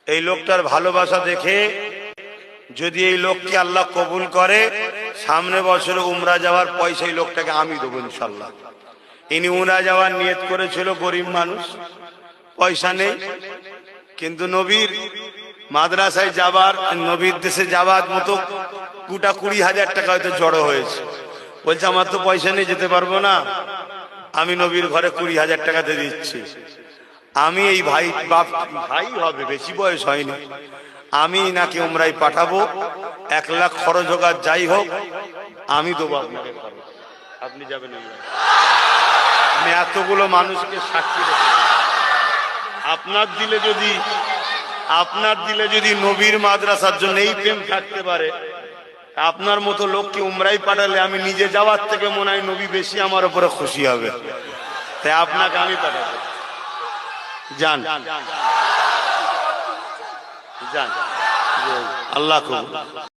এই লোকটার ভালোবাসা দেখে যদি এই লোককে আল্লাহ কবুল করে, সামনে বছরে উমরা যাওয়ার পয়সা এই লোকটাকে আমি দেবো ইনশাল্লাহ। ইনি উমরা যাওয়ার নিয়ত করেছিল, গরিব মানুষ, পয়সা নেই, কিন্তু নবীর মাদ্রাসায় যাবার, নবীর দেশে যাবার মতো গোটা 20,000 টাকা হয়তো জড়ো হয়েছে। বলছে আমার তো পয়সা নেই, যেতে পারবো না, আমি নবীর ঘরে 20,000 টাকা দিয়ে দিচ্ছি। আমি এই ভাই, বাপ ভাই হবে, বেশি বয়স হয়নি, আমি নাকি উমরাই পাঠাবো, 1 লাখ খরচ হোক আর যাই হোক, আমি দেবো আপনাকে খরচ, আপনি যাবেন। আমি এতগুলো মানুষকে সাক্ষী রেখে, আপনার দিলে যদি নবীর মাদ্রাসার জন্য এই প্রেম থাকতে পারে, আপনার মতো লোককে উমরাই পাঠালে আমি নিজে যাওয়ার থেকে মনে হয় নবী বেশি আমার উপরে খুশি হবে। তাই আপনাকে আমি পাঠাবো, যান যান, আল্লাহ কবুল।